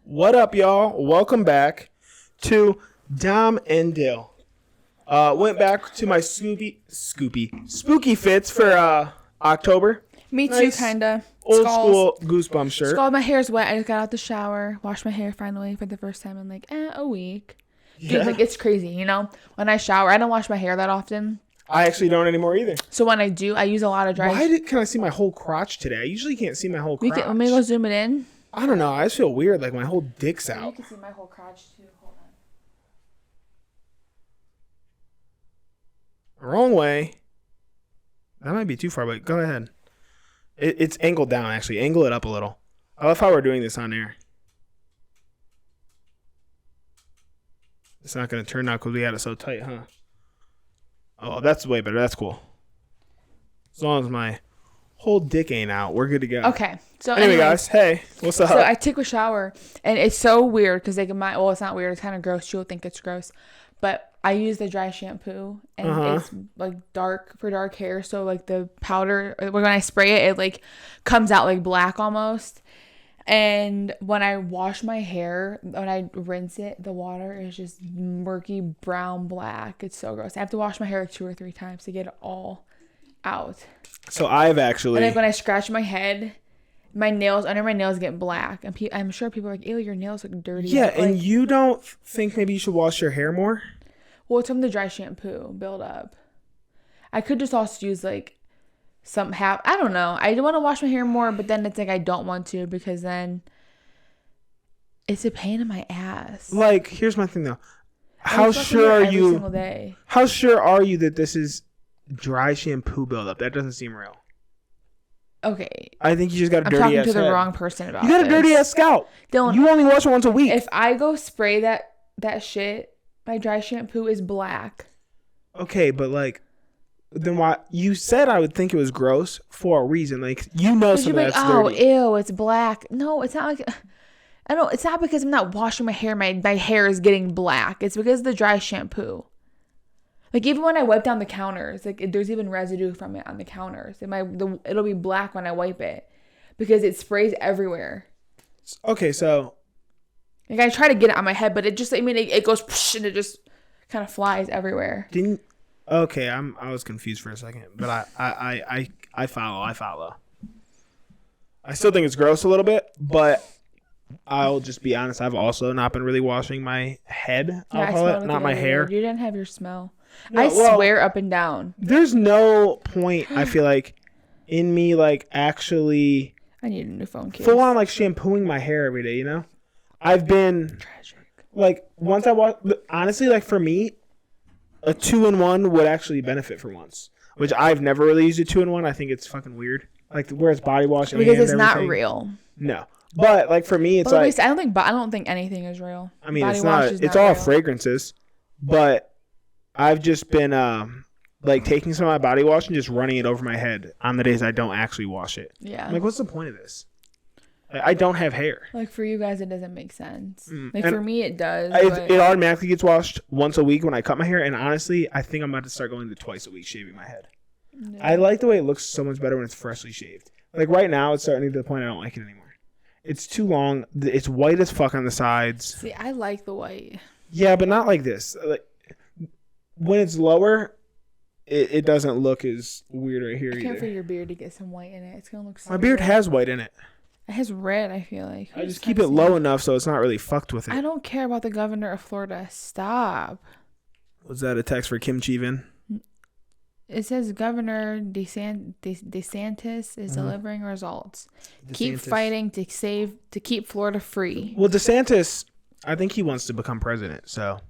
What up, y'all? Welcome back to Dom and Dyl. Went back to my spooky fits for October. Me too, kinda. Old school goosebump shirt. Scald, my hair's wet. I just got out the shower, washed my hair finally for the first time in like a week. Dude, Yeah. like it's crazy, you know? When I shower, I don't wash my hair that often. I actually don't anymore either. So when I do, I use a lot of dry. Can I see my whole crotch today? I usually can't see my whole crotch. Let me go zoom it in. I don't know. I just feel weird. Like my whole dick's out. You can see my whole crotch too. Hold on. Wrong way. That might be too far, but go ahead. It's angled down, actually. Angle it up a little. I love how we're doing this on air. It's not going to turn out because we had it so tight, huh? Oh, that's way better. That's cool. As long as my whole dick ain't out, we're good to go. Okay. So anyway, guys, hey, what's up? So I took a shower, and it's so weird because well, it's not weird. It's kind of gross. You'll think it's gross, but I use the dry shampoo, and it's like dark hair. So like the powder, when I spray it, it like comes out like black almost. And when I wash my hair, when I rinse it, the water is just murky brown black. It's so gross. I have to wash my hair like 2 or 3 times to get it all out. So I've actually. And like when I scratch my head, my nails, under my nails get black. And I'm sure people are like, ew, your nails look dirty. Yeah, like, and you don't think maybe you should wash your hair more? Well, it's from the dry shampoo build up. I could just also use like I don't know. I want to wash my hair more, but then it's like I don't want to because then it's a pain in my ass. Like, here's my thing though. How sure are you? Single day. How sure are you that this is dry shampoo buildup? That doesn't seem real. Okay. I think you just got a dirty ass I'm talking to the head. wrong person about You got this. a dirty ass scalp. Dylan, you only wash it once a week. If I go spray that shit, my dry shampoo is black. Okay, but like, then why? You said I would think it was gross for a reason. Like, you know some of that's dirty. Ew, it's black. No, it's not like. I don't. It's not because I'm not washing my hair. My hair is getting black. It's because of the dry shampoo. Like even when I wipe down the counters, like there's even residue from it on the counters. It'll be black when I wipe it because it sprays everywhere. Okay, so. Like I try to get it on my head, but it just. I mean, it goes and it just kind of flies everywhere. Okay, I was confused for a second, but I follow. I still think it's gross a little bit, but I'll just be honest. I've also not been really washing my head. I'll call it, not my hair. You didn't have your smell. No, I swear up and down. There's no point. I feel like in me like actually. I need a new phone case. Full on like shampooing my hair every day. You know, I've been tragic. Like once I wash. Honestly, like for me. A 2-in-1 would actually benefit for once, which I've never really used a 2-in-1. I think it's fucking weird. Like whereas body wash and because it's everything. not real. No, but like for me, it's like I don't think anything is real. I mean, body it's not. It's all fragrances, but I've just been like taking some of my body wash and just running it over my head on the days I don't actually wash it. Yeah. I'm like, what's the point of this? I don't have hair. Like for you guys, it doesn't make sense. Like for me, it does. It automatically gets washed once a week when I cut my hair, and honestly, I think I'm about to start going to twice a week shaving my head. Yeah. I like the way it looks so much better when it's freshly shaved. Like right now, it's starting to the point I don't like it anymore. It's too long. It's white as fuck on the sides. See, I like the white. Yeah, but not like this. Like when it's lower, it doesn't look as weird right here either. I can't for your beard to get some white in it. It's gonna look so my beard has white in it. It has red, I feel like. I just keep it low enough so it's not really fucked with it. I don't care about the governor of Florida. Stop. Was that a text for Kim Chi-Vin? It says Governor DeSantis is delivering results. Keep fighting to keep Florida free. Well, DeSantis, I think he wants to become president, so.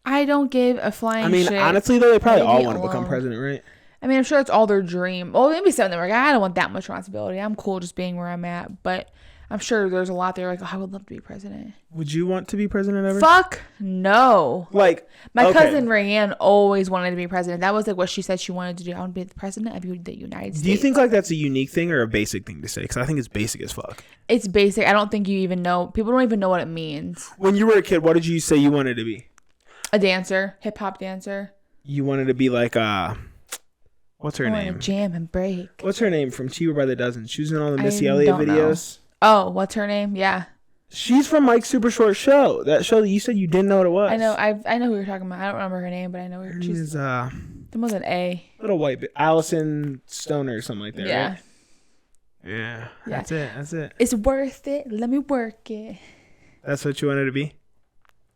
I don't give a flying shit. Honestly, though, they probably all want to become president, right? I mean, I'm sure it's all their dream. Well, maybe some of them are like, I don't want that much responsibility. I'm cool just being where I'm at. But I'm sure there's a lot there like, oh, I would love to be president. Would you want to be president ever? Fuck no. Like, my cousin Rayanne always wanted to be president. That was like what she said she wanted to do. I want to be the president of the United States. Do you think like that's a unique thing or a basic thing to say? Because I think it's basic as fuck. It's basic. I don't think you even know. People don't even know what it means. When you were a kid, what did you say you wanted to be? A dancer. Hip-hop dancer. You wanted to be like what's her name? Jam and break. What's her name from Cheaper by the Dozen? She was in all the Missy Elliott videos. Know. Oh, what's her name? Yeah. She's from Mike's Super Short Show. That show that you said you didn't know what it was. I know. I know who you're talking about. I don't remember her name, but I know Her she's. is There was an A. little white Allison Stoner or something like that. Yeah. Right? Yeah. That's it. It's worth it. Let me work it. That's what you wanted to be?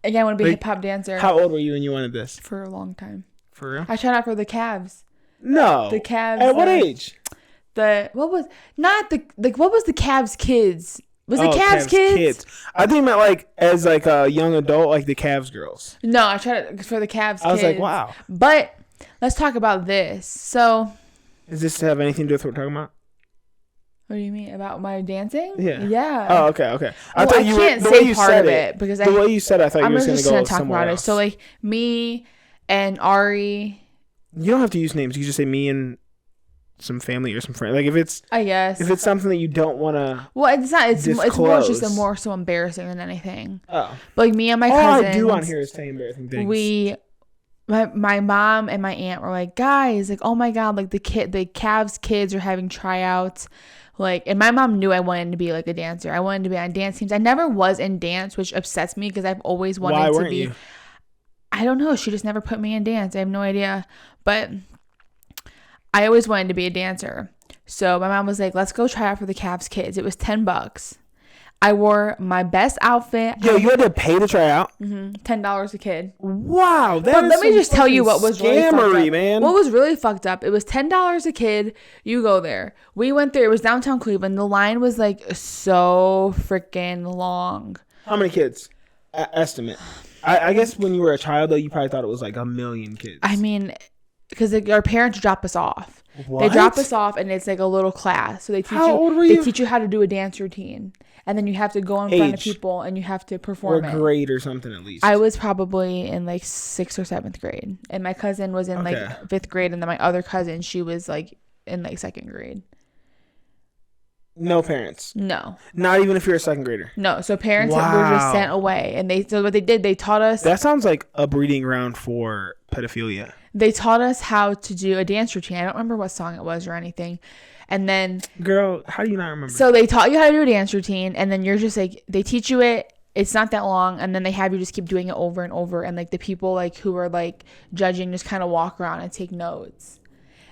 Again, I want to be a Like, hip hop dancer. How old were you when you wanted this? For a long time. For real? I tried out for the Cavs. No. The Cavs. At what age? What was the Cavs kids? Was it Cavs kids? I think meant like as like a young adult, like the Cavs girls. No, I tried it for the Cavs kids. I was like, wow. But let's talk about this. So, does this have anything to do with what we're talking about? what do you mean about my dancing? Yeah. Yeah. Oh, okay. I can't say part of it because the way you said it, I thought you were just going to go somewhere else. So like me and Ari. You don't have to use names. You can just say me and some family or some friend. Like if it's, I guess, if it's something that you don't want to. Well, it's not. It's more just more so embarrassing than anything. Oh. But like me and my cousins. All I do on here is say embarrassing things. My mom and my aunt were like, guys, like, oh my god, like the Cavs kids are having tryouts. Like, and my mom knew I wanted to be like a dancer. I wanted to be on dance teams. I never was in dance, which upsets me because I've always wanted Why to weren't be. You? I don't know. She just never put me in dance. I have no idea. But I always wanted to be a dancer. So my mom was like, let's go try out for the Cavs kids. It was $10. I wore my best outfit. Yo, you had to pay to try out? $10 a kid. Wow. But let me just tell you what was really fucked up. Man. What was really fucked up, it was $10 a kid. You go there. We went there. It was downtown Cleveland. The line was like so freaking long. How many kids? Estimate. I guess when you were a child, though, you probably thought it was like 1 million kids. I mean, because our parents drop us off. What? They drop us off, and it's like a little class. So they teach How old were you? They teach you how to do a dance routine, and then you have to go in front of people, and you have to perform or grade or something at least. I was probably in like 6th or 7th grade, and my cousin was in like 5th grade, and then my other cousin, she was like in like 2nd grade. No parents. No. Not even if you're a 2nd grader. No. So parents were just sent away, and so what they did, they taught us. That sounds like a breeding ground for pedophilia. They taught us how to do a dance routine. I don't remember what song it was or anything. And then, girl, how do you not remember? So they taught you how to do a dance routine, and then you're just like, they teach you it. It's not that long, and then they have you just keep doing it over and over, and like the people like who are like judging just kind of walk around and take notes.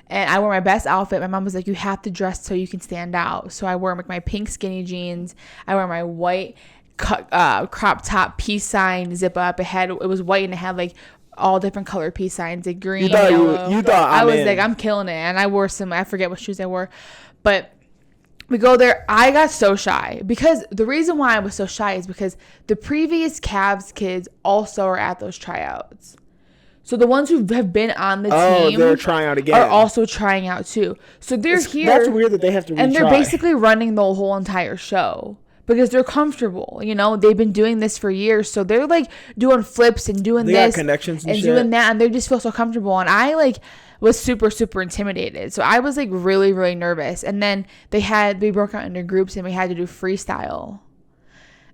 And I wore my best outfit. My mom was like, you have to dress so you can stand out. So I wore like my pink skinny jeans. I wore my white crop top peace sign zip up. It was white and it had like all different color peace signs, like green, yellow. You thought I was like, I'm killing it. And I wore I forget what shoes I wore, but we go there. I got so shy because the reason why I was so shy is because the previous Cavs kids also are at those tryouts. So the ones who have been on the team, they're trying out again, are also trying out too. So they're here. That's weird that they have to retry. And they're basically running the whole entire show because they're comfortable. You know, they've been doing this for years, so they're like doing flips and doing this, connections and shit. doing that, and they just feel so comfortable. And I like was super intimidated, so I was like really nervous. And then we broke out into groups and we had to do freestyle.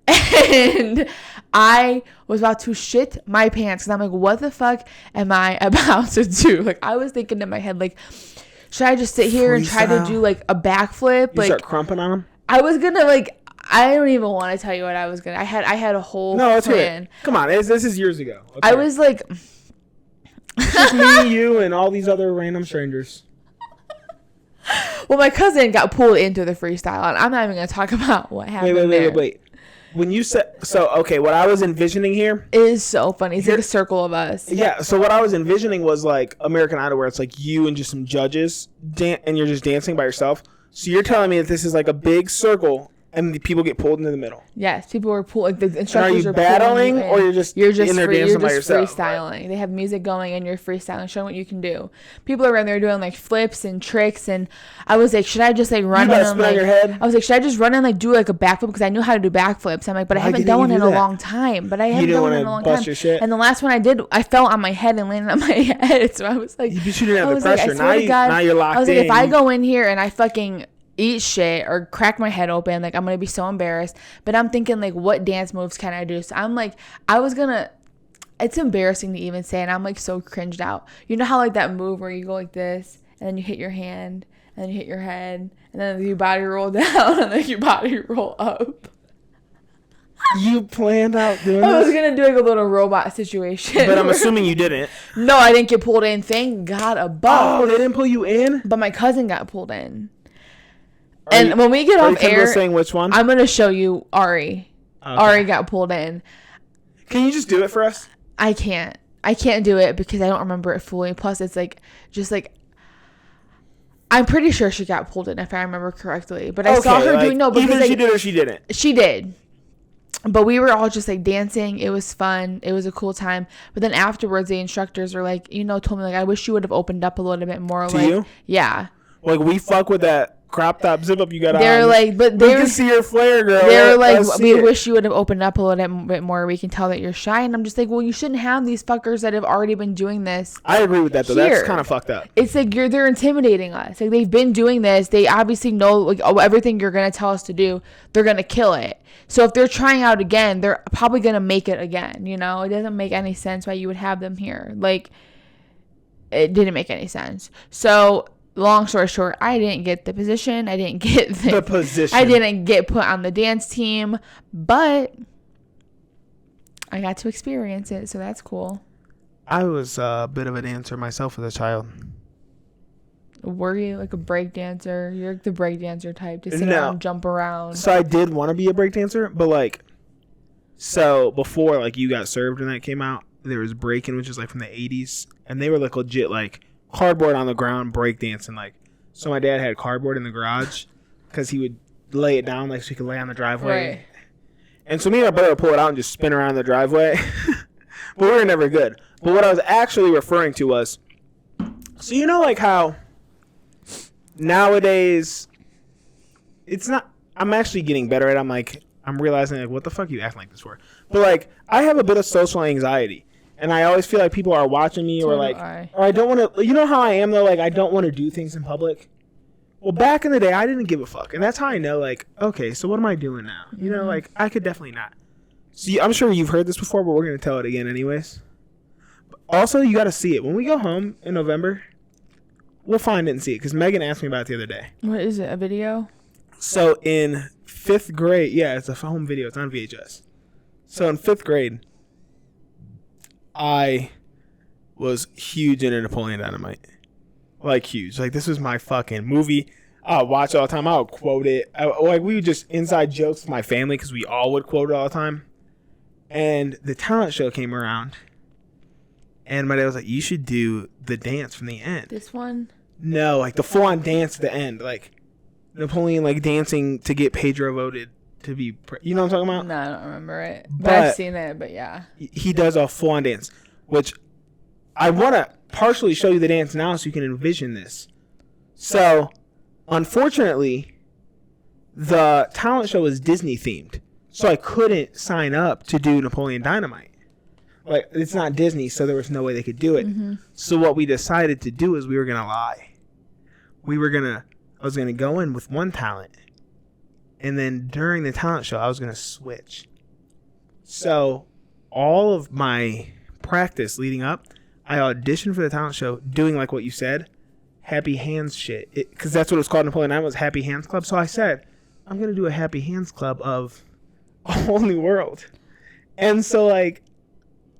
And I was about to shit my pants because I'm like, what the fuck am I about to do? Like, I was thinking in my head, like, should I just sit here and try to do like a backflip? You start crumping on them? I was gonna like, I don't even want to tell you what I was gonna. I had a whole plan. Come on, this is years ago. Okay. I was like, it's just me, you, and all these other random strangers. Well, my cousin got pulled into the freestyle, and I'm not even gonna talk about what happened. Wait. When you said what I was envisioning here is so funny. It's like a circle of us. Yeah. So what I was envisioning was like American Idol, where it's like you and just some judges, and you're just dancing by yourself. So you're telling me that this is like a big circle, and the people get pulled into the middle. Yes, people were pulled. Like the instructors are you battling, or you're just in there dancing by yourself? Freestyling. They have music going, and you're freestyling, showing what you can do. People are around there doing like flips and tricks, and I was like, should I just like run in on your head? I was like, should I just run and like do like a backflip because I knew how to do backflips. I'm like, but I haven't done one in a long time. And the last one I did, I fell on my head and landed on my head. So I was like, you shouldn't have the pressure. Now you're locked in. I was like, if I go in here and I fucking eat shit or crack my head open, like I'm gonna be so embarrassed. But I'm thinking like, what dance moves can I do? So I'm like, it's embarrassing to even say, and I'm like so cringed out. You know how like that move where you go like this and then you hit your hand and then you hit your head and then you body roll down and then you body roll up. You planned out doing I was this? gonna do like a little robot situation. But I'm assuming you didn't. No, I didn't get pulled in. Thank God above. Oh, they didn't pull you in? But my cousin got pulled in. When we get off air, saying which one? I'm gonna show you Ari. Okay. Ari got pulled in. Can you just do it for us? I can't do it because I don't remember it fully. Plus, it's like just like I'm pretty sure she got pulled in if I remember correctly. But I saw her doing because either she did or she didn't. She did. But we were all just like dancing. It was fun. It was a cool time. But then afterwards, the instructors were like, told me like, I wish you would have opened up a little bit more. To you? Yeah. Like we fuck with that crop top zip up you got on. They're like, but we can see your flare, girl. They're like, we wish you would have opened up a little bit more. We can tell that you're shy. And I'm just like, well, you shouldn't have these fuckers that have already been doing this. I agree with that though. Here. That's kind of fucked up. It's like they're intimidating us. Like they've been doing this. They obviously know like everything you're gonna tell us to do. They're gonna kill it. So if they're trying out again, they're probably gonna make it again. It doesn't make any sense why you would have them here. Like it didn't make any sense. So. Long story short, I didn't get the position. I didn't get the position. I didn't get put on the dance team, but I got to experience it, so that's cool. I was a bit of a dancer myself as a child. Were you like a break dancer? You're like the break dancer type to sit around, jump around. So I did want to be a break dancer, but like, so before like You Got Served and that came out, there was breaking, which is like from the 80s, and they were like legit like cardboard on the ground break dancing. Like, so my dad had cardboard in the garage because he would lay it down like so he could lay on the driveway. Right. And so me and my brother would pull it out and just spin around the driveway. But we were never good. But what I was actually referring to was, so like how nowadays it's not, I'm actually getting better at it. I'm realizing like, what the fuck are you acting like this for? But like, I have a bit of social anxiety. And I always feel like people are watching me or I don't want to, how I am though, like I don't want to do things in public. Well, back in the day, I didn't give a fuck. And that's how I know, like, okay, so what am I doing now? Like I could definitely not. See, I'm sure you've heard this before, but we're going to tell it again anyways. Also, you got to see it. When we go home in November, we'll find it and see it. Because Megan asked me about it the other day. What is it, a video? So in 5th grade, yeah, it's a home video. It's on VHS. So in 5th grade, I was huge into Napoleon Dynamite. Like, huge. Like, this was my fucking movie. I would watch it all the time. I would quote it. We would just inside jokes with my family because we all would quote it all the time. And the talent show came around. And my dad was like, you should do the dance from the end. This one? No, like the full-on dance at the end. Like, Napoleon, like, dancing to get Pedro voted. To be, you know what I'm talking about? No, I don't remember it. But I've seen it, but yeah. He does a full-on dance, which I want to partially show you the dance now so you can envision this. So, unfortunately, the talent show is Disney-themed, so I couldn't sign up to do Napoleon Dynamite. Like, it's not Disney, so there was no way they could do it. Mm-hmm. So what we decided to do is we were going to lie. I was going to go in with one talent. And then during the talent show, I was going to switch. So all of my practice leading up, I auditioned for the talent show doing like what you said, happy hands shit. Because that's what it was called. Napoleon Dynamite was Happy Hands Club. So I said, I'm going to do a Happy Hands Club of A Whole New World. And so like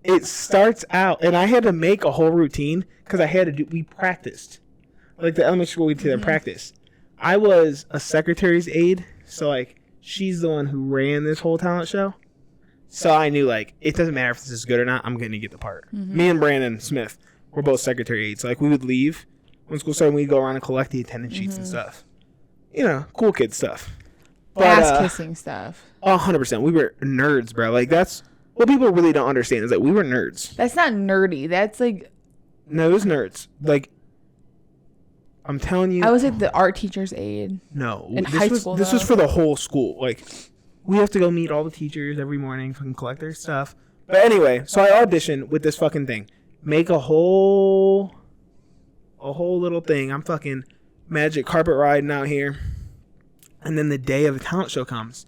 it starts out, and I had to make a whole routine because we practiced. Like the elementary school, we did practice. I was a secretary's aide. So, like, she's the one who ran this whole talent show. So I knew, like, it doesn't matter if this is good or not. I'm going to get the part. Mm-hmm. Me and Brandon Smith were both secretary aides. So, like, we would leave when school started. We'd go around and collect the attendance sheets and stuff. Cool kid stuff. Ass-kissing stuff. 100%. We were nerds, bro. Like, that's what people really don't understand is that we were nerds. That's not nerdy. That's, like... No, it was nerds. Like... I'm telling you. I was like the art teacher's aide. No. This was for the whole school. Like, we have to go meet all the teachers every morning, fucking collect their stuff. But anyway, so I auditioned with this fucking thing. Make a whole little thing. I'm fucking magic carpet riding out here. And then the day of the talent show comes.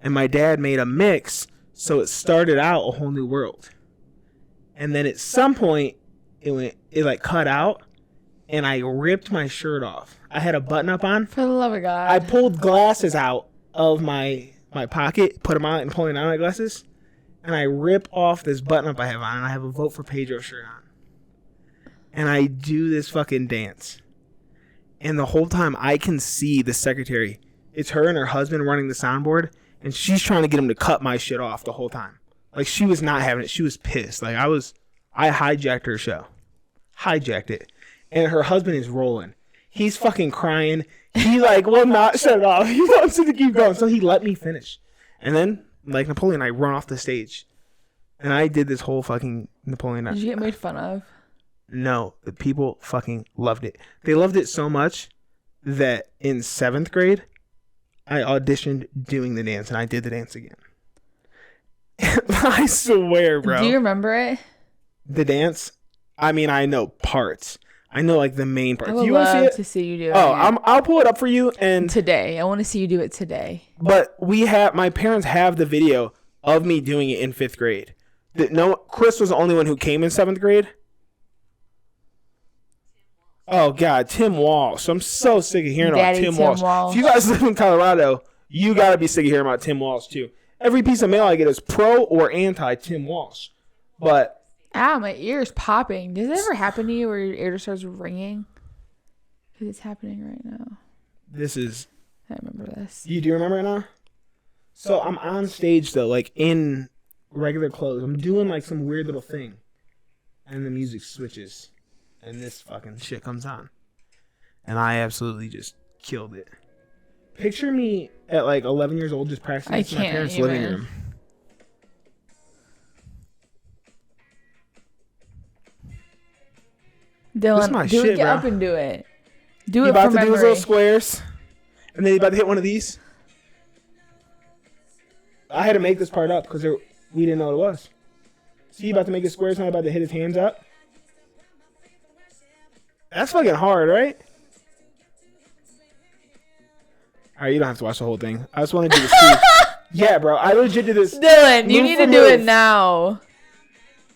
And my dad made a mix. So it started out A Whole New World. And then at some point, it like cut out. And I ripped my shirt off. I had a button up on. For the love of God. I pulled glasses out of my my pocket, put them on, and pulling down my glasses, and I rip off this button up I have on, and I have a Vote for Pedro shirt on. And I do this fucking dance. And the whole time I can see the secretary. It's her and her husband running the soundboard, and she's trying to get him to cut my shit off the whole time. Like, she was not having it. She was pissed. Like, I hijacked her show. Hijacked it. And her husband is rolling. He's fucking crying. He, like, will not shut it off. He wants it to keep going. So he let me finish. And then, like Napoleon, I run off the stage. And I did this whole fucking Napoleon. Did you get made fun of? No. The people fucking loved it. They loved it so much that in 7th grade, I auditioned doing the dance. And I did the dance again. I swear, bro. Do you remember it? The dance? I mean, I know parts. I know, like, the main parts. I would You want to see love it? to see you do it. Oh, I'll pull it up for you. And today. I want to see you do it today. But my parents have the video of me doing it in 5th grade. Chris was the only one who came in 7th grade. Oh, God, Tim Walsh. I'm so sick of hearing about Tim Walsh. If you guys live in Colorado, you got to be sick of hearing about Tim Walsh, too. Every piece of mail I get is pro or anti Tim Walsh. But ow, my ear's popping. Does it ever happen to you where your ear just starts ringing? Because it's happening right now. I remember this. You do remember it now? So I'm on stage, though, like in regular clothes. I'm doing like some weird little thing. And the music switches. And this fucking shit comes on. And I absolutely just killed it. Picture me at like 11 years old just practicing in my parents' living room. Dylan, get up and do it. Do it for memory. You about to do those little squares, and then you about to hit one of these. I had to make this part up because we didn't know what it was. See, you about to make the squares, and I'm about to hit his hands up. That's fucking hard, right? All right, you don't have to watch the whole thing. I just want to do this. Yeah, bro. I legit did this. Dylan, you need to do it now.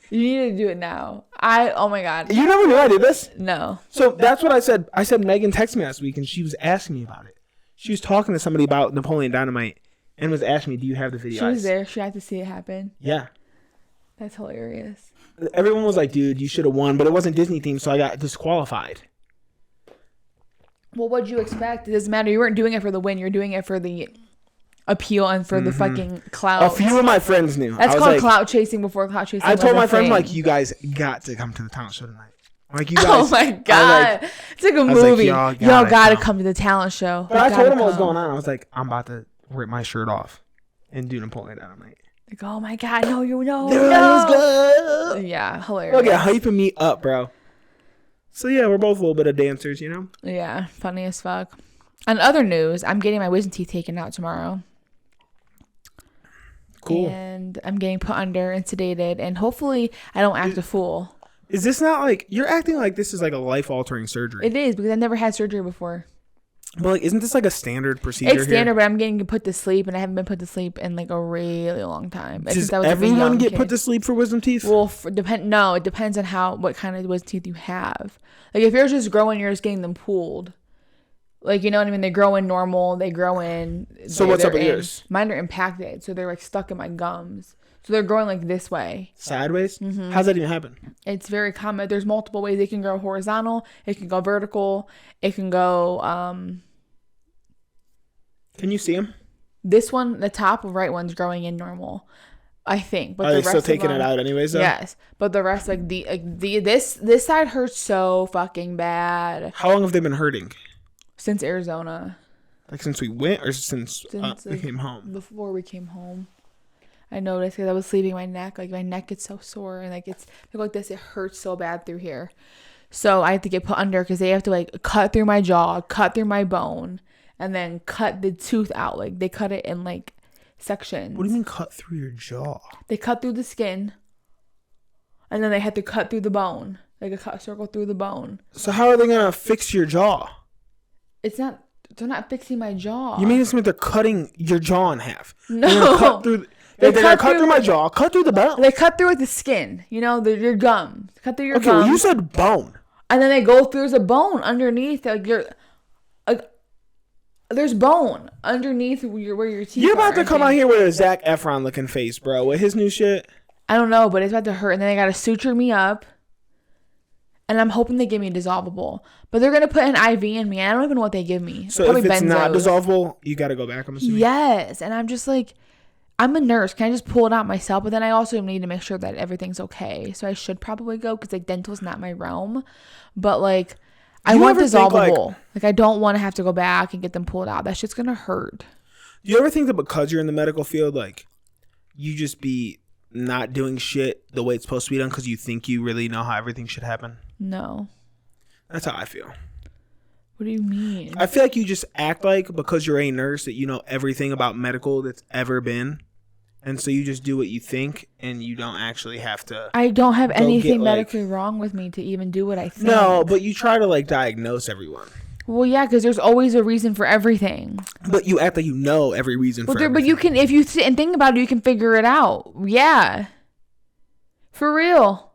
You need to do it now. Oh my God. You never knew I did this? No. So that's what I said. I said Megan texted me last week and she was asking me about it. She was talking to somebody about Napoleon Dynamite and was asking me, do you have the video? She was there. She had to see it happen. Yeah. That's hilarious. Everyone was like, dude, you should have won, but it wasn't Disney themed, so I got disqualified. Well, what'd you expect? It doesn't matter. You weren't doing it for the win. You're doing it for the appeal and for the fucking clout. A few of my friends knew. That's called like, clout chasing before clout chasing. I told my friends, like, you guys got to come to the talent show tonight. Like, you guys. Oh my God. It's like a movie. Like, y'all gotta come to the talent show. But I told them what was going on. I was like, I'm about to rip my shirt off and do Napoleon Dynamite. Like, oh my God, no. Good. Yeah, hilarious. Okay, hyping me up, bro. So yeah, we're both a little bit of dancers, you know? Yeah, funny as fuck. On other news, I'm getting my wisdom teeth taken out tomorrow. Cool. And I'm getting put under and sedated, and hopefully I don't act a fool. Is this not like, you're acting like this is like a life-altering surgery? It is, because I've never had surgery before. But like, isn't this like a standard procedure? It's standard, but I'm getting put to sleep, and I haven't been put to sleep in like a really long time. Does everyone get put to sleep for wisdom teeth? Well, it depends on what kind of wisdom teeth you have. Like if yours just growing, you're just getting them pulled. Like, you know what I mean? They grow in normal. They grow in. So what's up with yours? Mine are impacted, so they're like stuck in my gums. So they're growing like this way. Sideways? Mm-hmm. How's that even happen? It's very common. There's multiple ways. It can go horizontal. It can go vertical. It can go. Can you see them? This one, the top right one's growing in normal, I think. But are they still taking it out anyways, though? Yes, but the rest, like this side hurts so fucking bad. How long have they been hurting? Since Arizona. Like since we went, or since we came home? Before we came home. I noticed because I was sleeping my neck. Like my neck gets so sore, and like it's like this. It hurts so bad through here. So I have to get put under because they have to like cut through my jaw, cut through my bone, and then cut the tooth out. Like they cut it in like sections. What do you mean cut through your jaw? They cut through the skin, and then they had to cut through the bone. Like a cut circle through the bone. So how are they gonna fix your jaw? They're not fixing my jaw. You mean it's they're cutting your jaw in half? No. Cut through. They're gonna cut through my jaw. Cut through the bone. They cut through like the skin. You know, your gums. Cut through your gums. Okay, well, you said bone. And then they go through the bone underneath. Like you're. There's bone underneath where your teeth You're about are, to come out here with a Zac Efron looking face, bro. With his new shit. I don't know, but it's about to hurt. And then they got to suture me up. And I'm hoping they give me a dissolvable. But they're going to put an IV in me. I don't even know what they give me. So if it's not dissolvable, you got to go back, I'm assuming? Yes. And I'm just like, I'm a nurse. Can I just pull it out myself? But then I also need to make sure that everything's okay. So I should probably go because like dental's not my realm. But like, I want dissolvable. Like I don't want to have to go back and get them pulled out. That shit's going to hurt. Do you ever think that because you're in the medical field, like you just be not doing shit the way it's supposed to be done because you think you really know how everything should happen? No. That's how I feel. What do you mean? I feel like you just act like because you're a nurse that you know everything about medical that's ever been. And so you just do what you think and you don't actually have to. I don't have anything medically wrong with me to even do what I think. No, but you try to like diagnose everyone. Well, yeah, because there's always a reason for everything. But you act like you know every reason for everything. But you can, if you sit and think about it, you can figure it out. Yeah. For real.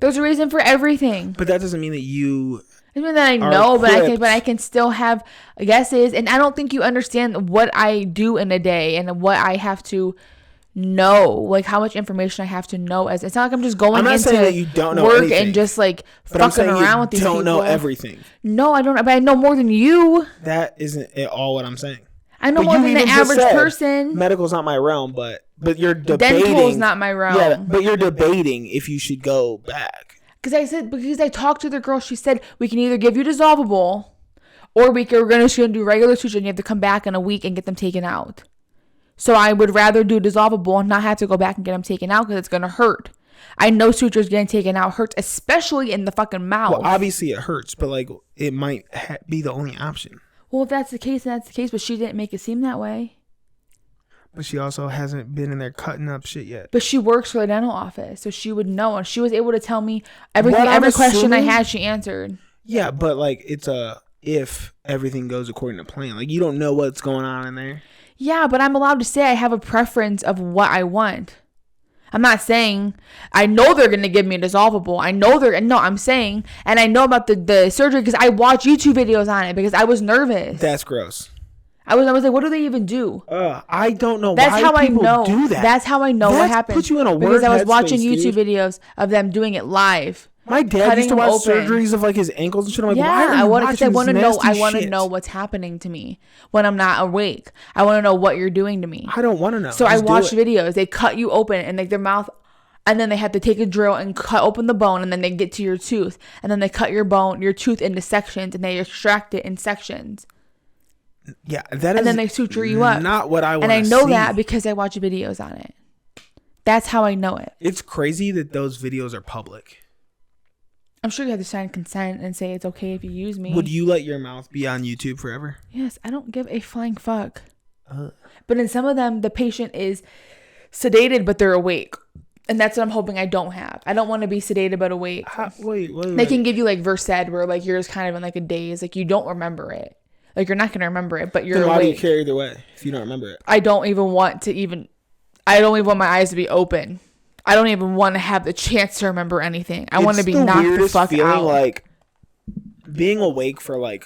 There's a reason for everything. But that doesn't mean that you... I mean that I know, but I can still have guesses. And I don't think you understand what I do in a day and what I have to know. Like how much information I have to know. It's not like I'm just going into that you don't know work anything, and just like fucking around with these people. You don't know everything. No, I don't. But I know more than you. That isn't at all what I'm saying. I know more than the average person. Medical's not my realm, but you're debating. Dental's not my realm. Yeah, but you're debating if you should go back. Because I talked to the girl. She said we can either give you dissolvable, or we're gonna do regular suture, and you have to come back in a week and get them taken out. So I would rather do dissolvable and not have to go back and get them taken out because it's gonna hurt. I know sutures getting taken out hurts, especially in the fucking mouth. Well, obviously it hurts, but like it might be the only option. Well, if that's the case, then that's the case. But she didn't make it seem that way. But she also hasn't been in there cutting up shit yet. But she works for the dental office, so she would know. And she was able to tell me everything. Every question I had, she answered. Yeah, but like it's if everything goes according to plan. Like you don't know what's going on in there. Yeah, but I'm allowed to say I have a preference of what I want. I'm not saying I know they're going to give me a dissolvable. I'm saying, and I know about the surgery because I watch YouTube videos on it because I was nervous. That's gross. I was like, what do they even do? I don't know That's why how people I know. do that. That's how I know what happened. Puts you in a weird because I was watching headspace, YouTube dude. videos of them doing it live. My dad used to watch surgeries of like his ankles and shit. I'm like, yeah, why are you watching I want to know. I want to know what's happening to me when I'm not awake. I want to know what you're doing to me. I don't want to know. So I watch videos. They cut you open and like their mouth, and then they have to take a drill and cut open the bone, and then they get to your tooth, and then they cut your tooth into sections, and they extract it in sections. Yeah, that is. And then they suture you up. Not what I want. And I know that because I watch videos on it. That's how I know it. It's crazy that those videos are public. I'm sure you have to sign consent and say it's okay if you use me. Would you let your mouth be on YouTube forever? Yes, I don't give a flying fuck. But in some of them, the patient is sedated, but they're awake. And that's what I'm hoping I don't have. I don't want to be sedated but awake. Wait. They can give you like Versed where like you're just kind of in like a daze. Like you don't remember it. Like you're not going to remember it, but you're awake. Why do you care either way if you don't remember it? I don't even want my eyes to be open. I don't even want to have the chance to remember anything. I want to be knocked the fuck out. Like being awake for like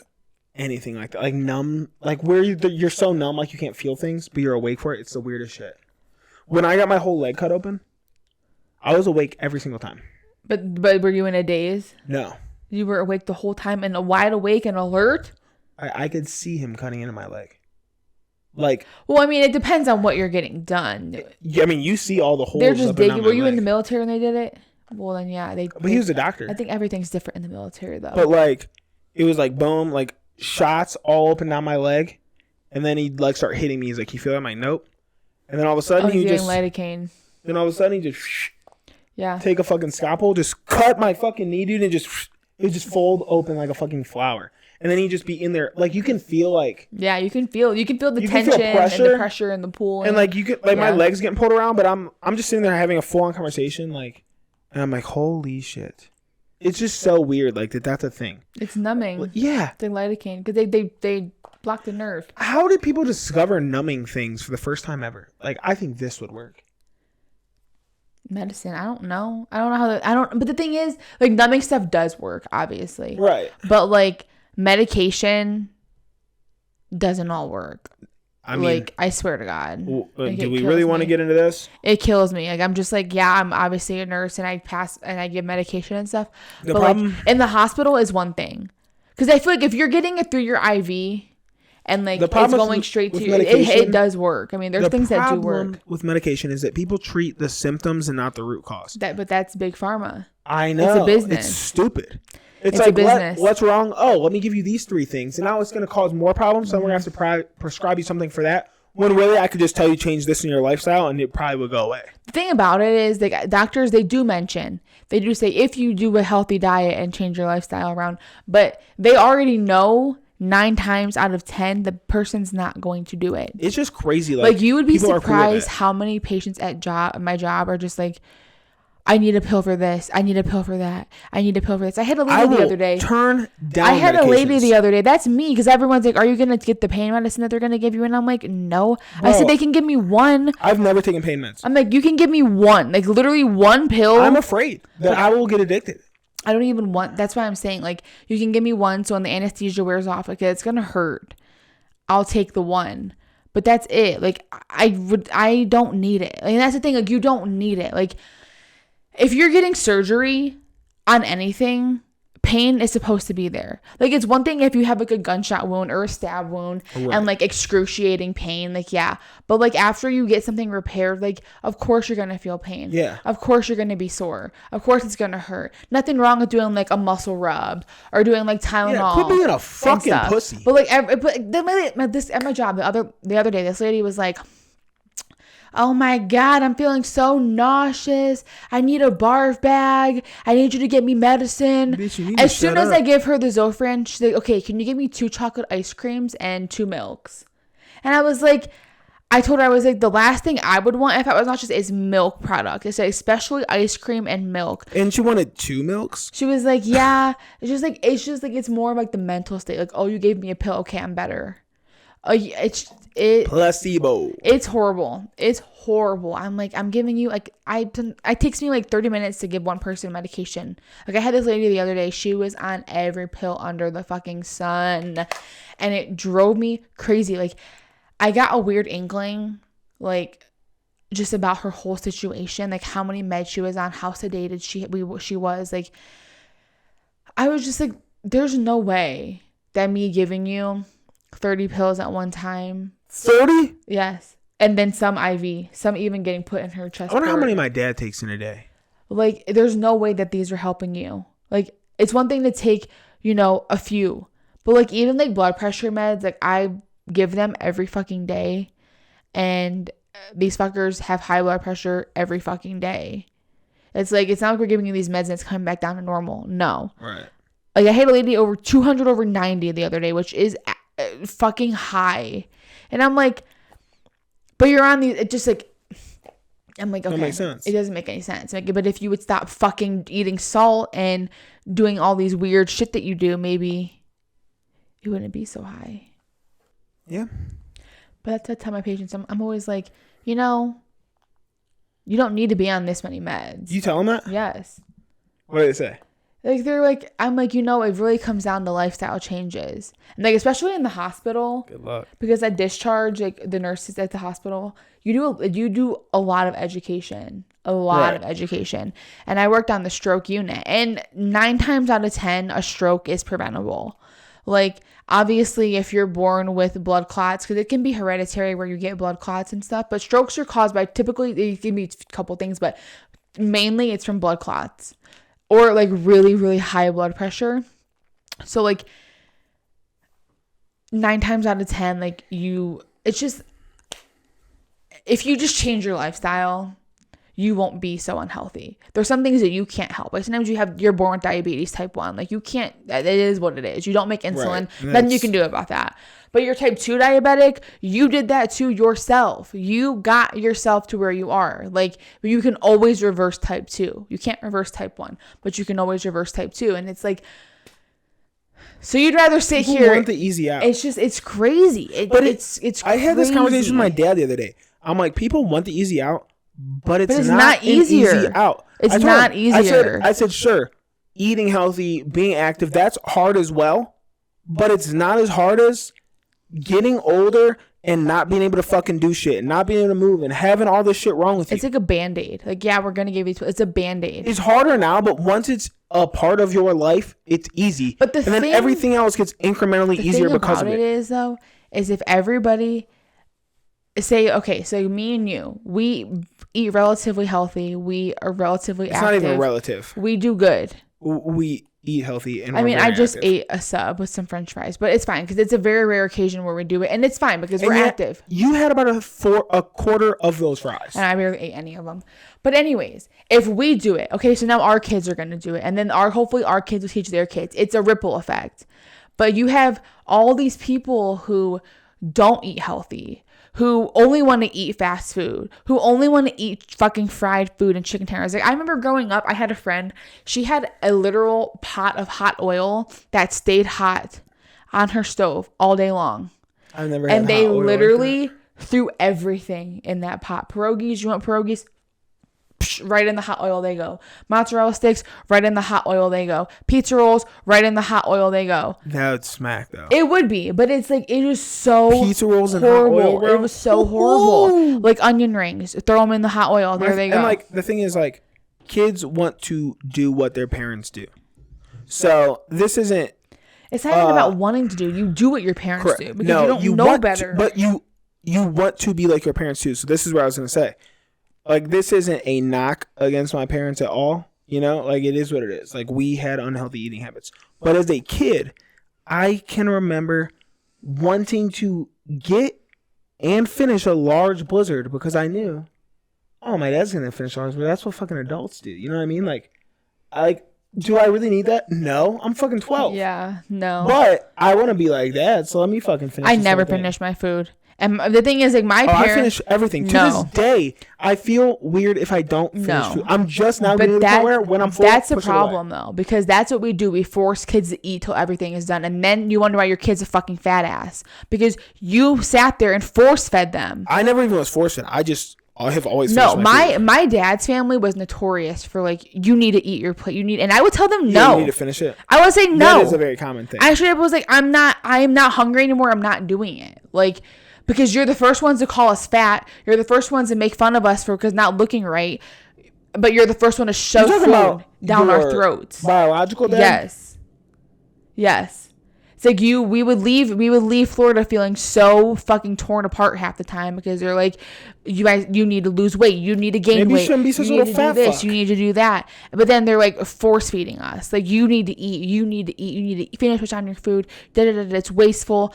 anything like that, like numb, like where you're so numb, like you can't feel things, but you're awake for it. It's the weirdest shit. When I got my whole leg cut open, I was awake every single time. But were you in a daze? No. You were awake the whole time and wide awake and alert? I could see him cutting into my leg. Like, well, I mean, it depends on what you're getting done. Yeah, I mean, you see all the holes. They're just digging. Were you in the military when they did it? Well, then yeah, But he was a doctor. I think everything's different in the military, though. But like, it was like boom, like shots all up and down my leg, and then he'd like start hitting me. He's like, "You feel that?" I'm like, "Nope." And then all of a sudden he just lidocaine. Then all of a sudden he just yeah, take a fucking scalpel, just cut my fucking knee, dude, and it just fold open like a fucking flower. And then he'd just be in there, like you can feel like you can feel the tension and the pressure in the pool, and like you could like my legs getting pulled around, but I'm just sitting there having a full on conversation, like, and I'm like, holy shit, it's just so weird, like that's a thing. It's numbing. Like, yeah, the lidocaine because they block the nerve. How did people discover numbing things for the first time ever? Like I think this would work. Medicine, I don't know how but the thing is, like numbing stuff does work, obviously, right? But like medication doesn't all work. I mean, like, I swear to God. Like, do we really want to get into this? It kills me. Like, I'm just like, yeah, I'm obviously a nurse and I give medication and stuff. The problem, like, in the hospital is one thing. Because I feel like if you're getting it through your IV and like it's going straight to you, it does work. I mean, there's things that do work. The problem with medication is that people treat the symptoms and not the root cause. But that's big pharma. I know. It's a business. It's stupid. It's like, a business. What's wrong? Oh, let me give you these 3 things. And now it's going to cause more problems. So I'm going to have to prescribe you something for that. When really I could just tell you change this in your lifestyle and it probably would go away. The thing about it is doctors, they do say if you do a healthy diet and change your lifestyle around, but they already know 9 times out of 10, the person's not going to do it. It's just crazy. Like you would be surprised how many patients at my job are just like, I need a pill for this. I need a pill for that. I need a pill for this. I had a lady the other day. I had a lady the other day. That's me, because everyone's like, are you going to get the pain medicine that they're going to give you? And I'm like, no. Bro, I said they can give me one. I've never taken pain meds. I'm like, you can give me one. Like literally one pill. I'm afraid that I will get addicted. I don't even want. That's why I'm saying, like, you can give me one. So when the anesthesia wears off, like, it's going to hurt. I'll take the one. But that's it. Like, I don't need it. Like, that's the thing. Like, you don't need it. Like, if you're getting surgery on anything, pain is supposed to be there. Like, it's one thing if you have like a gunshot wound or a stab wound and like excruciating pain, like, yeah. But like after you get something repaired, like, of course you're going to feel pain. Yeah. Of course you're going to be sore. Of course it's going to hurt. Nothing wrong with doing like a muscle rub or doing like Tylenol. Yeah, quit being a fucking pussy. But like, at my job the other day, this lady was like, oh my God, I'm feeling so nauseous. I need a barf bag. I need you to get me medicine. Bitch, as soon as I give her the Zofran, she's like, okay, can you give me 2 chocolate ice creams and 2 milks? And I was like, I told her, I was like, the last thing I would want if I was nauseous is milk product. I said, especially ice cream and milk. And she wanted 2 milks? She was like, yeah. It's just like, it's more of like the mental state. Like, oh, you gave me a pill. Okay, I'm better. Placebo. It's horrible. It's horrible. I'm like, I'm giving you like, it takes me like 30 minutes to give one person medication. Like, I had this lady the other day. She was on every pill under the fucking sun, and it drove me crazy. Like, I got a weird inkling, like, just about her whole situation, like how many meds she was on, how sedated she was. Like, I was just like, there's no way that me giving you 30 pills at one time. 30? Yes. And then some IV, some even getting put in her chest. I wonder how many my dad takes in a day. Like, there's no way that these are helping you. Like, it's one thing to take, a few. But like, even like blood pressure meds, like I give them every fucking day. And these fuckers have high blood pressure every fucking day. It's like, it's not like we're giving you these meds and it's coming back down to normal. No. Right. Like, I had a lady over 200 over 90 the other day, which is fucking high. And I'm like, but you're on these, it just like, I'm like, okay, that makes sense. It doesn't make any sense. Like, but if you would stop fucking eating salt and doing all these weird shit that you do, maybe it wouldn't be so high. Yeah. But that's what I tell my patients. I'm always like, you don't need to be on this many meds. You tell them that? Yes. What do they say? Like, they're like, I'm like, it really comes down to lifestyle changes. And like, especially in the hospital. Good luck. Because at discharge, like the nurses at the hospital, you do a lot of education. A lot of education. And I worked on the stroke unit. And 9 times out of 10, a stroke is preventable. Like, obviously, if you're born with blood clots, because it can be hereditary where you get blood clots and stuff. But strokes are caused by, typically, it can be a couple things, but mainly it's from blood clots. Or like really, really high blood pressure. So like 9 times out of 10, like it's just, if you just change your lifestyle, you won't be so unhealthy. There's some things that you can't help. Like sometimes you're born with diabetes type 1. Like you can't, it is what it is. You don't make insulin. Right. Nothing you can do about that. But you're type 2 diabetic, you did that to yourself. You got yourself to where you are. Like, you can always reverse type 2. You can't reverse type 1, but you can always reverse type 2. And it's like, so you'd rather sit People here. Want the easy out. It's just, it's crazy. It's crazy. I had this conversation with my dad the other day. I'm like, people want the easy out, but it's not easier. Easy out. It's not easier. I said, sure, eating healthy, being active, that's hard as well, but it's not as hard as getting older and not being able to fucking do shit and not being able to move and having all this shit wrong with you. It's like a Band-Aid. Like, yeah, we're going to give you... It's a Band-Aid. It's harder now, but once it's a part of your life, it's easy. But then everything else gets incrementally easier because of it. The thing about it is, though, is if everybody... Say, okay, so me and you, we eat relatively healthy. We are relatively active. It's not even relative. We do good. We eat healthy. And I just ate a sub with some French fries, but it's fine because it's a very rare occasion where we do it, and it's fine because we're active. You had about a quarter of those fries, and I barely ate any of them. But anyways, if we do it, okay, so now our kids are gonna do it, and then hopefully our kids will teach their kids. It's a ripple effect. But you have all these people who don't eat healthy, who only want to eat fast food, who only want to eat fucking fried food and chicken tenders. Like, I remember growing up, I had a friend, she had a literal pot of hot oil that stayed hot on her stove all day long. I've never had And they hot oil literally like threw everything in that pot. Pierogies, you want pierogies? Psh, right in the hot oil they go. Mozzarella sticks, right in the hot oil they go. Pizza rolls, right in the hot oil they go. That would smack though. It would be, but it's like, it is so pizza rolls and horrible. hot oil, bro. It was so horrible. Like onion rings, throw them in the hot oil. There they go. And like the thing is, like, kids want to do what their parents do. So this isn't. It's not even about wanting to do. You do what your parents do because you don't know better. But you want to be like your parents too. So this is what I was gonna say. Like, this isn't a knock against my parents at all. You know, like, it is what it is. Like, we had unhealthy eating habits. But as a kid, I can remember wanting to get and finish a large Blizzard because I knew, oh, my dad's going to finish a large Blizzard. That's what fucking adults do. You know what I mean? Like, do I really need that? No. I'm fucking 12. Yeah, no. But I want to be like that, so let me fucking finish I never finish my food. And the thing is, like, my parents... I finish everything. To this day, I feel weird if I don't finish food. I'm just now getting to the point where when I'm full, that's the problem, though, because that's what we do. We force kids to eat till everything is done. And then you wonder why your kid's a fucking fat ass. Because you sat there and force-fed them. I never even was force-fed. I have always finished my dad's family was notorious for, like, you need to eat your plate. And I would tell them no. You need to finish it. I would say no. That is a very common thing. Actually, I was like, I am not hungry anymore. I'm not doing it. Like... Because you're the first ones to call us fat. You're the first ones to make fun of us for because not looking right. But you're the first one to shove food down our throats. Biological dad? Yes. It's like we would leave Florida feeling so fucking torn apart half the time because they're like, you need to lose weight. You need to gain weight. You shouldn't be such a little fat fuck. You need to do that. But then they're like force feeding us. Like, you need to eat. You need to eat. You need to finish what's on your food. It's wasteful.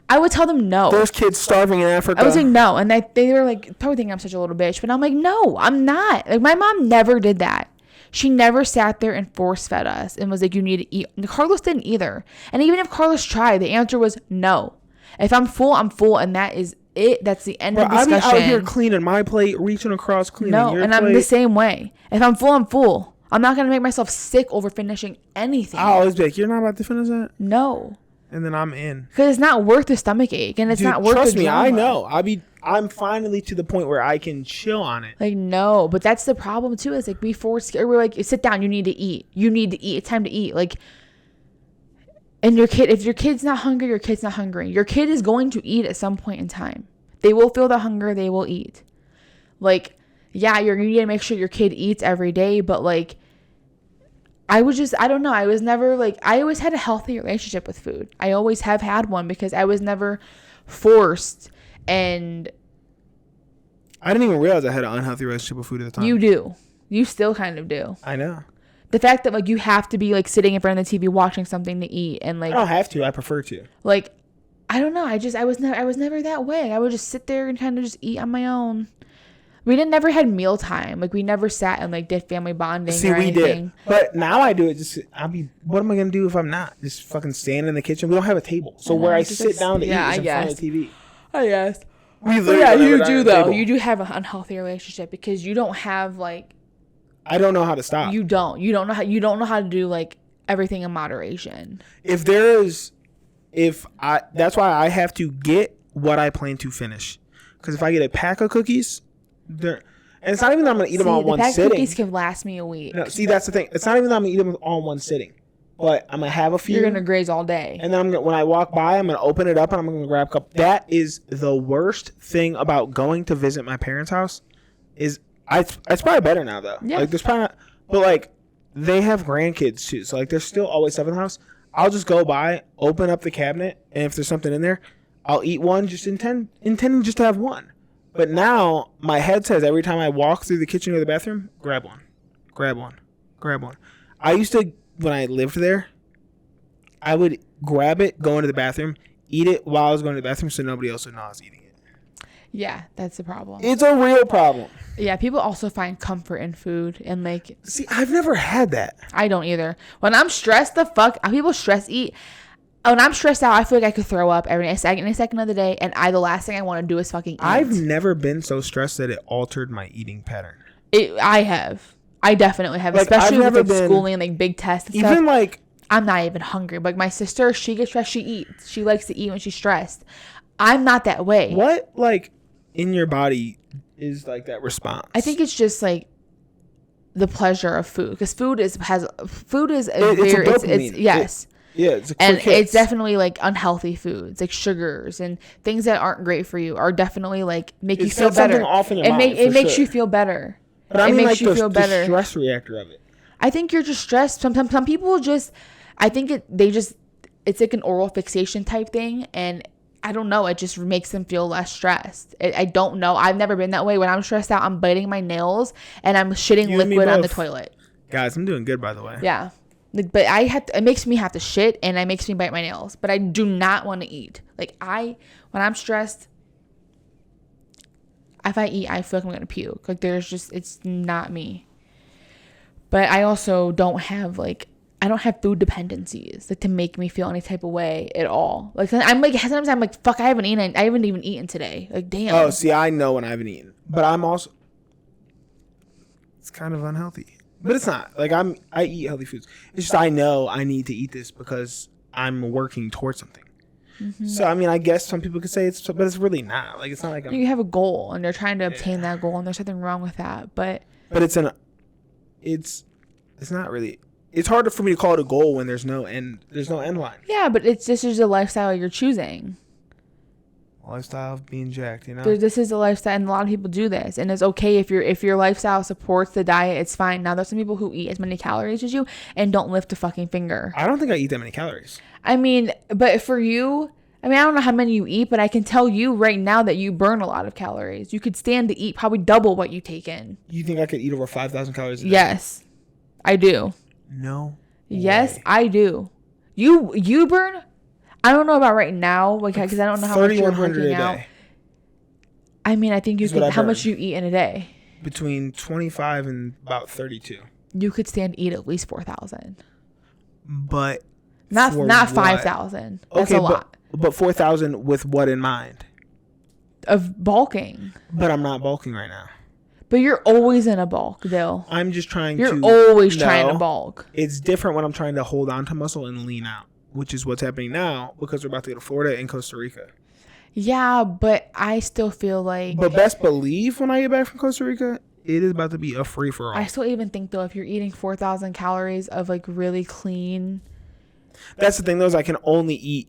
I would tell them no. There's kids starving in Africa. I was like, no. And they were like, probably think I'm such a little bitch. But I'm like, no, I'm not. Like, my mom never did that. She never sat there and force fed us and was like, you need to eat. And Carlos didn't either. And even if Carlos tried, the answer was no. If I'm full, I'm full. And that is it. That's the end of the discussion. I'm out here cleaning my plate, reaching across, cleaning your plate. I'm the same way. If I'm full, I'm full. I'm not going to make myself sick over finishing anything. I always be like, you're not about to finish that? No. And then I'm in. Because it's not worth the stomach ache. And it's not worth trust the me, drama. I know. I'm finally to the point where I can chill on it. Like, no. But that's the problem, too. Is like, we're like, sit down. You need to eat. You need to eat. It's time to eat. Like, and if your kid's not hungry, your kid's not hungry. Your kid is going to eat at some point in time. They will feel the hunger. They will eat. Like, yeah, you're going to make sure your kid eats every day. But, like, I don't know. I was never like, I always had a healthy relationship with food. I always have had one because I was never forced. And I didn't even realize I had an unhealthy relationship with food at the time. You do. You still kind of do. I know. The fact that, like, you have to be, like, sitting in front of the TV watching something to eat and, like, I don't have to. I prefer to. Like, I don't know. I was never that way. I would just sit there and kind of just eat on my own. We never had mealtime. Like, we never sat and, like, did family bonding or anything. We did. But now I do it. What am I going to do if I'm not? Just fucking stand in the kitchen. We don't have a table. So where I sit down to eat is in front of the TV. I guess. Yeah, you do, though. You do have an unhealthy relationship because you don't have, like... I don't know how to stop. You don't. You don't know how to do, like, everything in moderation. That's why I have to get what I plan to finish. Because if I get a pack of cookies... and it's not even that I'm going to eat them all in one sitting. Cookies can last me a week. No, see, that's the thing. It's not even that I'm going to eat them all in one sitting. but I'm gonna have a few. You're gonna graze all day. And then when I walk by, I'm gonna open it up and I'm gonna grab a cup. That is the worst thing about going to visit my parents' house. It's probably better now though. Yeah. Like there's probably not, but like they have grandkids too, so like there's still always stuff in the house. I'll just go by, open up the cabinet, and if there's something in there, I'll eat one. Just intending just to have one. But now my head says every time I walk through the kitchen or the bathroom, grab one, grab one, grab one. I used to, when I lived there, I would grab it, go into the bathroom, eat it while I was going to the bathroom so nobody else would know I was eating it. Yeah, that's the problem. It's a real problem. Yeah, people also find comfort in food and like. See, I've never had that. I don't either. When I'm stressed, people stress eat. When I'm stressed out, I feel like I could throw up any second of the day, and the last thing I want to do is fucking eat. I've never been so stressed that it altered my eating pattern. I have. I definitely have, like, especially with like schooling and like big tests and even stuff. Like, I'm not even hungry. But like my sister, she gets stressed, she eats. She likes to eat when she's stressed. I'm not that way. What like in your body is like that response? I think it's just like the pleasure of food, because food is weird. Yes. Yeah, it's it's definitely like unhealthy foods, like sugars and things that aren't great for you are definitely like make you feel better. Off in your mind, it makes you feel better. But I mean, like the stress reactor of it. I think you're just stressed. Some people just, I think it's like an oral fixation type thing, and I don't know. It just makes them feel less stressed. I don't know. I've never been that way. When I'm stressed out, I'm biting my nails and I'm shitting liquid on the toilet. Guys, I'm doing good, by the way. Yeah. But it makes me have to shit and it makes me bite my nails. But I do not want to eat. Like when I'm stressed, if I eat, I feel like I'm going to puke. Like it's not me. But I also don't have food dependencies like to make me feel any type of way at all. Like sometimes I'm like, fuck, I haven't even eaten today. Like, damn. Oh, see, I know when I haven't eaten. But I'm also, it's kind of unhealthy. But it's not. Like I eat healthy foods. It's just I know I need to eat this because I'm working towards something. Mm-hmm. So I mean, I guess some people could say but it's really not. Like it's not like you have a goal and you're trying to obtain that goal, and there's nothing wrong with that. But it's not really. It's harder for me to call it a goal when there's no end line. Yeah, but this is a lifestyle you're choosing. Lifestyle of being jacked, you know. This is a lifestyle, and a lot of people do this, and it's okay if your lifestyle supports the diet. It's fine. Now there's some people who eat as many calories as you and don't lift a fucking finger. I don't think I eat that many calories. I mean, but for you, I don't know how many you eat, but I can tell you right now that you burn a lot of calories. You could stand to eat probably double what you take in. You think I could eat over 5,000 calories a day? Yes, I do. No. Yes, way. I do. You burn. I don't know about right now, because I don't know how much you're working out. I mean, I think you could. How much you eat in a day? Between 25 and about 32. You could stand to eat at least 4,000. But not 5,000. That's a lot. But 4,000 with what in mind? Of bulking. But I'm not bulking right now. But you're always in a bulk, Dyl. I'm just trying You're always trying to bulk. It's different when I'm trying to hold on to muscle and lean out, which is what's happening now because we're about to go to Florida and Costa Rica. Yeah, but I still feel like... But best believe when I get back from Costa Rica, it is about to be a free-for-all. I still even think, though, if you're eating 4,000 calories of, like, really clean... That's the thing, though, is I can only eat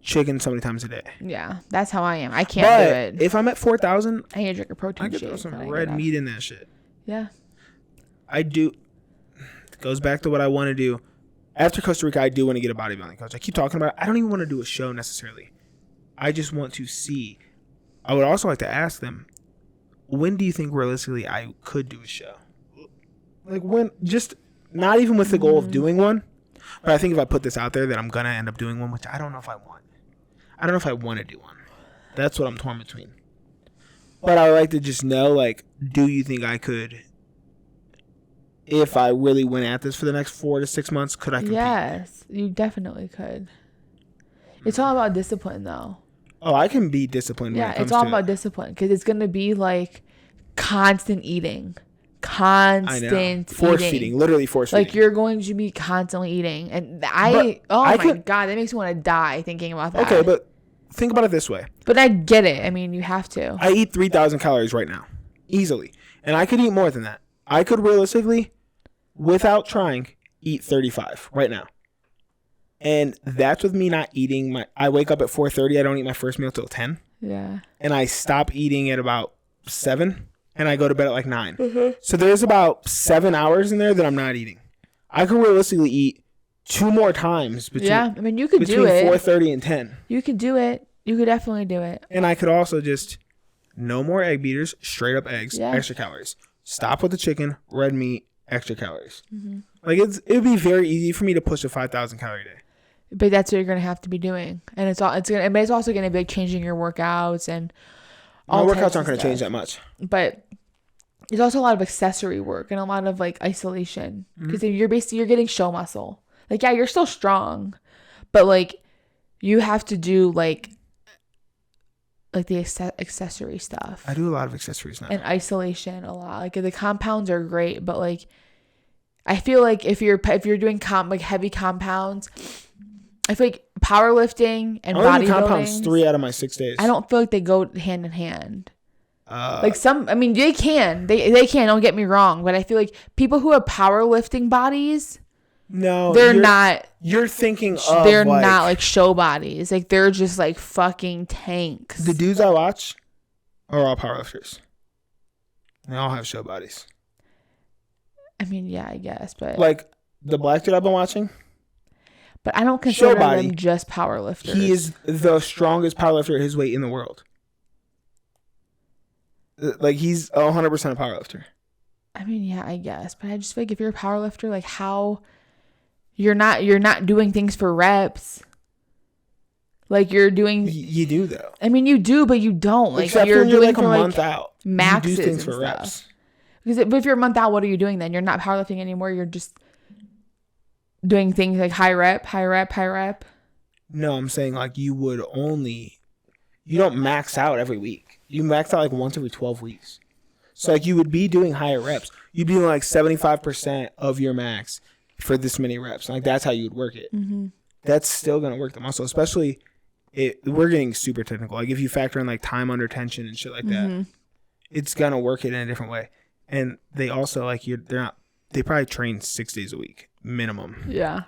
chicken so many times a day. Yeah, that's how I am. I can't do it. If I'm at 4,000... I need to drink a protein shake. I could throw some red meat in that shit. Yeah. I do... It goes back to what I want to do. After Costa Rica, I do want to get a bodybuilding coach. I keep talking about it. I don't even want to do a show necessarily. I just want to see. I would also like to ask them, when do you think realistically I could do a show? Like when, just not even with the goal of doing one, but I think if I put this out there that I'm going to end up doing one, which I don't know if I want. I don't know if I want to do one. That's what I'm torn between. But I would like to just know, like, do you think I could... If I really went at this for the next 4 to 6 months, could I compete? Yes, you definitely could. It's all about discipline, though. Oh, I can be disciplined. Yeah, it's all about discipline because it's going to be like constant eating. Constant force feeding. Literally force feeding. Like you're going to be constantly eating. And my God, that makes me want to die thinking about that. Okay, but think about it this way. But I get it. I mean, you have to. I eat 3,000 calories right now. Easily. And I could eat more than that. I could realistically, without trying, eat 35 right now. And that's with me not eating I wake up at 4:30. I don't eat my first meal till 10. Yeah. And I stop eating at about 7. And I go to bed at like 9. Mm-hmm. So there's about 7 hours in there that I'm not eating. I could realistically eat 2 more times between, I mean, you could do between it. 4:30 and 10. You could do it. You could definitely do it. And I could also just no more egg beaters, straight up eggs, extra calories. Stop with the chicken, red meat, extra calories. Mm-hmm. Like it'd be very easy for me to push a 5,000 calorie day. But that's what you're gonna have to be doing, and it's also gonna be like changing your workouts and all. My workouts aren't gonna change that much. But there's also a lot of accessory work and a lot of like isolation because you're getting show muscle. Like you're still strong, but like you have to do like the accessory stuff. I do a lot of accessories now. And isolation a lot. Like the compounds are great, but like I feel like if you're doing heavy compounds, I feel like powerlifting and bodybuilding. Compounds 3 out of my 6 days. I don't feel like they go hand in hand. Like I mean, they can. They can. Don't get me wrong, but I feel like people who have powerlifting bodies. No, they're not. You're thinking of they're not like show bodies. Like they're just like fucking tanks. The dudes I watch are all powerlifters. They all have show bodies. I mean, yeah, I guess, but like the black dude I've been watching. But I don't consider them just powerlifters. He is the strongest powerlifter at his weight in the world. Like he's 100% a powerlifter. I mean, yeah, I guess, but I just feel like if you're a powerlifter, like how you're not doing things for reps. Like you're doing. You do though. I mean, you do, but you don't. Like except you're when you're doing like for a like month out. Maxes you do things and for stuff. reps. Because if you're a month out, what are you doing then? You're not powerlifting anymore. You're just doing things like high rep. No, I'm saying like you don't max out every week. You max out like once every 12 weeks. So like you would be doing higher reps. You'd be doing like 75% of your max for this many reps. Like that's how you would work it. Mm-hmm. That's still going to work the muscle, especially we're getting super technical. Like if you factor in like time under tension and shit like that, it's going to work it in a different way. And they also like they probably train 6 days a week minimum. Yeah.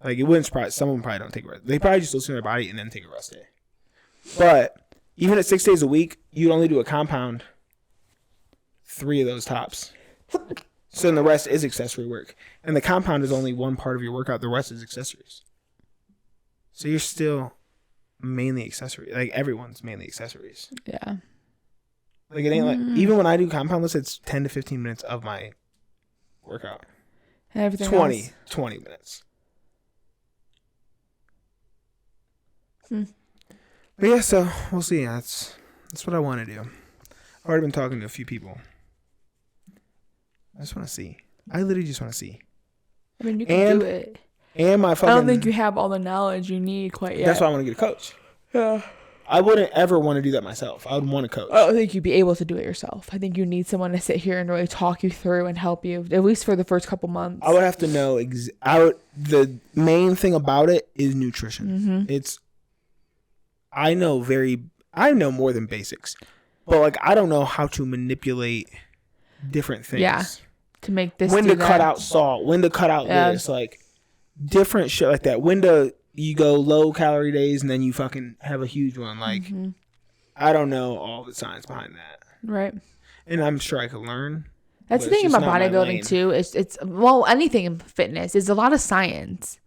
Like it wouldn't surprise some of them probably don't take a rest. They probably just listen to their body and then take a rest day. But even at 6 days a week, you'd only do a compound 3 of those tops. So then the rest is accessory work. And the compound is only one part of your workout. The rest is accessories. So you're still mainly accessory. Like everyone's mainly accessories. Yeah. Like it ain't like, even when I do compound lists, it's 10 to 15 minutes of my workout. And everything 20 minutes. But yeah, so we'll see. That's what I want to do. I've already been talking to a few people. I just want to see. I literally just want to see. I mean, you can do it. And my fucking... I don't think you have all the knowledge you need quite yet. That's why I want to get a coach. Yeah. I wouldn't ever want to do that myself. I would want a coach. I don't think you'd be able to do it yourself. I think you need someone to sit here and really talk you through and help you, at least for the first couple months. I would have to know... the main thing about it is nutrition. Mm-hmm. I know more than basics. But like I don't know how to manipulate different things. Yeah. To make this when to cut out salt, when to cut out this, like different shit like that. When to you go low calorie days and then you fucking have a huge one. Like I don't know all the science behind that. Right. And I'm sure I could learn. That's the thing about bodybuilding too. It's anything in fitness is a lot of science.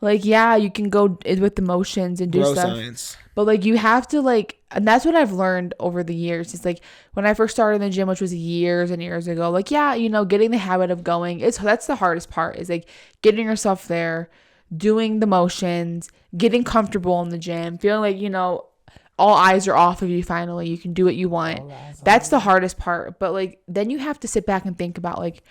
Like, yeah, you can go with the motions and do stuff. Science. But, like, you have to, like... And that's what I've learned over the years. It's, like, when I first started in the gym, which was years and years ago, like, yeah, getting the habit of going, that's the hardest part. Is, like, getting yourself there, doing the motions, getting comfortable in the gym, feeling like, all eyes are off of you finally. You can do what you want. That's the hardest part. But, like, then you have to sit back and think about, like,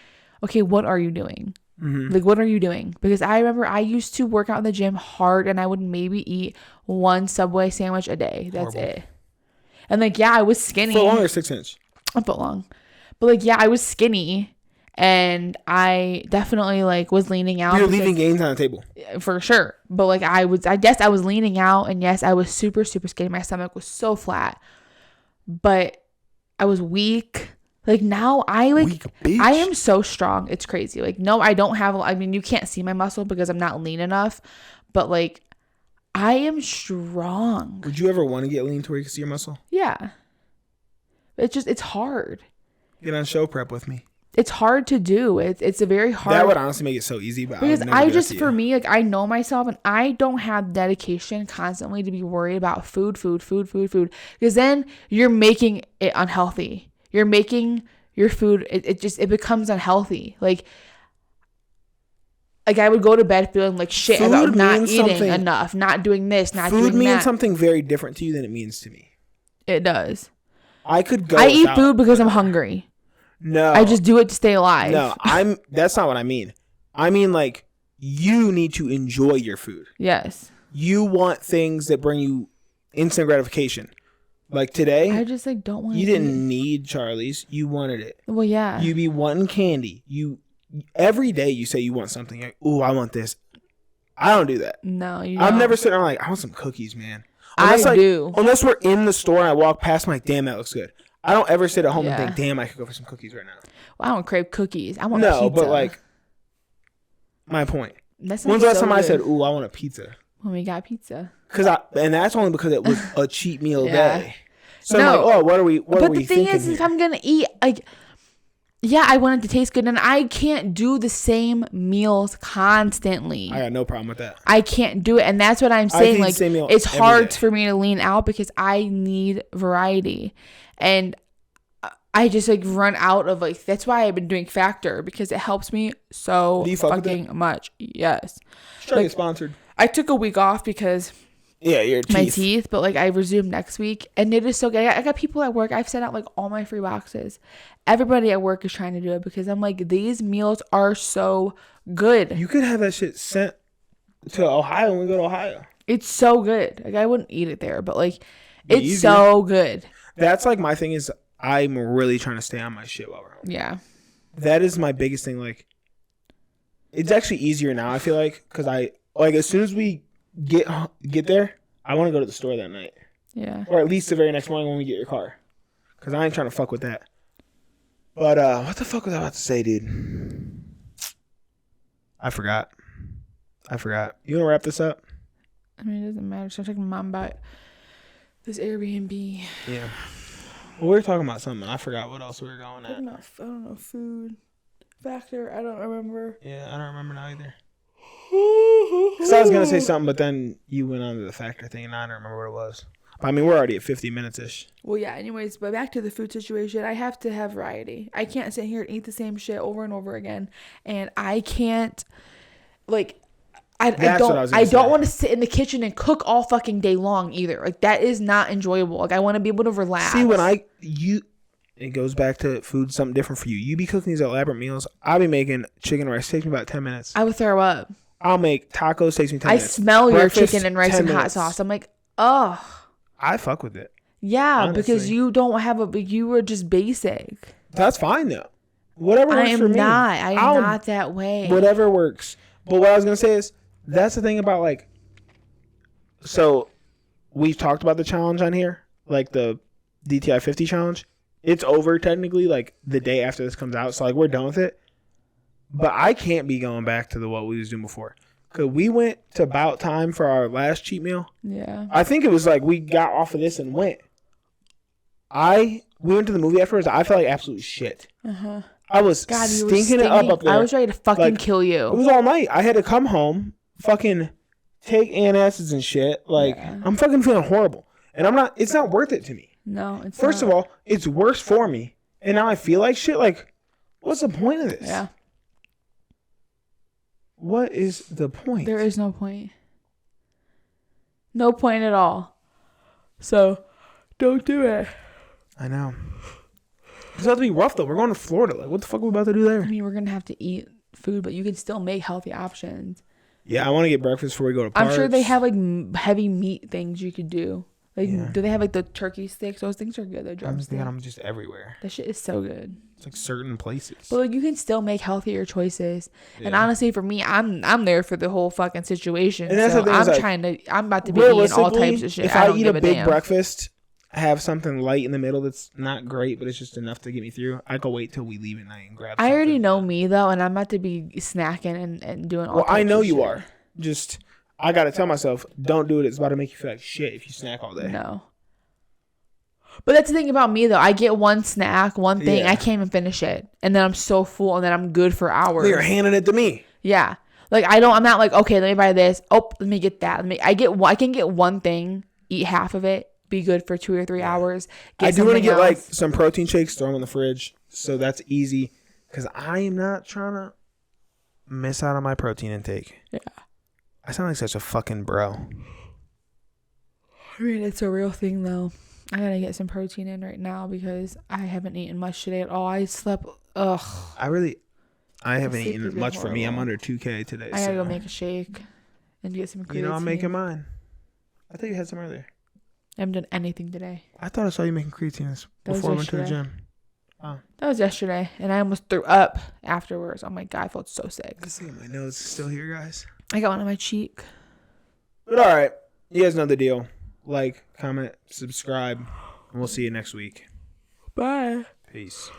okay, what are you doing? Mm-hmm. Like, what are you doing? Because I remember I used to work out in the gym hard and I would maybe eat one Subway sandwich a day. That's horrible. It. And like, yeah, I was skinny. Foot long or 6 inch? A foot long. But like, yeah, I was skinny and I definitely like was leaning out. You're leaving gains on the table. For sure. But like I guess I was leaning out and yes, I was super, super skinny. My stomach was so flat. But I was weak. Like now I am so strong. It's crazy. Like, no, I don't have, you can't see my muscle because I'm not lean enough, but like I am strong. Would you ever want to get lean to where you can see your muscle? Yeah. It's hard. Get on show prep with me. It's hard to do. It's a very hard. That would honestly make it so easy. But because for me, like I know myself and I don't have dedication constantly to be worried about food. Because then you're making it unhealthy. You're making your food, it becomes unhealthy. Like I would go to bed feeling like shit about not eating enough, not doing this, not doing that. Food means something very different to you than it means to me. It does. I eat food because I'm hungry. No. I just do it to stay alive. No, that's not what I mean. I mean like you need to enjoy your food. Yes. You want things that bring you instant gratification. Like today, I just like don't want to. You didn't need Charlie's. You wanted it. Well, yeah. You be wanting candy. Every day you say you want something. Like, ooh, I want this. I don't do that. No, you. I'm never sitting around like I want some cookies, man. Unless, I do. Unless we're in the store and I walk past, I'm like, damn, that looks good. I don't ever sit at home and think, damn, I could go for some cookies right now. Well, I don't crave cookies. I want pizza. No, but like, my point. When's the last time I said, ooh, I want a pizza? When we got pizza. And that's only because it was a cheat meal day. So I'm like, oh, what are we thinking? But the thing is, if I'm going to eat, like, yeah, I want it to taste good. And I can't do the same meals constantly. I got no problem with that. I can't do it. And that's what I'm saying. Like, it's hard for me to lean out because I need variety. And I just, like, run out of, like, that's why I've been doing Factor because it helps me so fucking much. Yes. Try to get sponsored. I took a week off because... Yeah, your teeth. My teeth, but like I resumed next week and it is so good. I got people at work. I've sent out like all my free boxes. Everybody at work is trying to do it because I'm like, these meals are so good. You could have that shit sent to Ohio when we go to Ohio. It's so good. Like I wouldn't eat it there, but like it's so good. That's like my thing is I'm really trying to stay on my shit while we're home. Yeah. That is my biggest thing. Like it's actually easier now, I feel like, because I like as soon as we get there, I want to go to the store that night. Yeah. Or at least the very next morning when we get your car. Because I ain't trying to fuck with that. But what the fuck was I about to say, dude? I forgot. You want to wrap this up? I mean, it doesn't matter. So I'm talking to mom about this Airbnb. Yeah. Well, we were talking about something. I forgot what else we were going at. I don't know. Food. Factor. I don't remember. Yeah, I don't remember now either. Because I was going to say something, but then you went on to the Factor thing, and I don't remember what it was. I mean, we're already at 50 minutes-ish. Well, yeah, anyways, but back to the food situation. I have to have variety. I can't sit here and eat the same shit over and over again. And I can't, like, I don't want to sit in the kitchen and cook all fucking day long either. Like, that is not enjoyable. Like, I want to be able to relax. See, it goes back to food, something different for you. You be cooking these elaborate meals. I'll be making chicken and rice. Takes me about 10 minutes. I would throw up. I'll make tacos. Takes me 10 minutes. I smell your chicken and rice and hot sauce. I'm like, ugh. I fuck with it. Yeah, honestly. Because you don't have you were just basic. That's fine though. Whatever works for me. I am not that way. Whatever works. But what I was going to say is, that's the thing about like, so we've talked about the challenge on here, like the DTI 50 challenge. It's over technically like the day after this comes out. So like we're done with it. But I can't be going back to what we was doing before. Because we went to About Time for our last cheat meal. Yeah. I think it was like we got off of this and went. We went to the movie afterwards. I felt like absolute shit. Uh-huh. I was stinking it up there. I was ready to fucking kill you. It was all night. I had to come home, fucking take antacids and shit. Like, yeah. I'm fucking feeling horrible. And it's not worth it to me. No, it's First of all, it's worse for me. And now I feel like shit. Like, what's the point of this? Yeah. What is the point? There is no point. No point at all. So, don't do it. I know. It's about to be rough, though. We're going to Florida. Like, what the fuck are we about to do there? I mean, we're going to have to eat food, but you can still make healthy options. Yeah, I want to get breakfast before we go to Parks. I'm sure they have, like, heavy meat things you could do. Like, do they have, like, the turkey sticks? Those things are good. They're drumsticks. I'm just everywhere. That shit is so good. It's like certain places. But, like, you can still make healthier choices. Yeah. And honestly, for me, I'm there for the whole fucking situation. And that's so the thing, I'm about to be eating all types of shit. If I eat a big breakfast, have something light in the middle that's not great, but it's just enough to get me through, I go wait till we leave at night and grab something. I already know me, though, and I'm about to be snacking and doing all types of shit. Well, I know you are. Just... I gotta tell myself, don't do it. It's about to make you feel like shit if you snack all day. No. But that's the thing about me, though. I get one snack, one thing. I can't even finish it. And then I'm so full, and then I'm good for hours. You're handing it to me. Yeah. Like, I'm not like, okay, let me buy this. Oh, let me get that. I can get one thing, eat half of it, be good for 2 or 3 hours. I do want to get, like, some protein shakes, throw them in the fridge. So that's easy. Because I am not trying to miss out on my protein intake. Yeah. I sound like such a fucking bro. I mean, it's a real thing, though. I gotta get some protein in right now because I haven't eaten much today at all. I slept. Ugh. I haven't eaten much for me. I'm under 2K today. I gotta go make a shake and get some creatine. You know, I'm making mine. I thought you had some earlier. I haven't done anything today. I thought I saw you making creatine before I went to the gym. Oh. That was yesterday, and I almost threw up afterwards. Oh my God, I felt so sick. I see my nose is still here, guys. I got one on my cheek. But all right, you guys know the deal. Like, comment, subscribe, and we'll see you next week. Bye. Peace.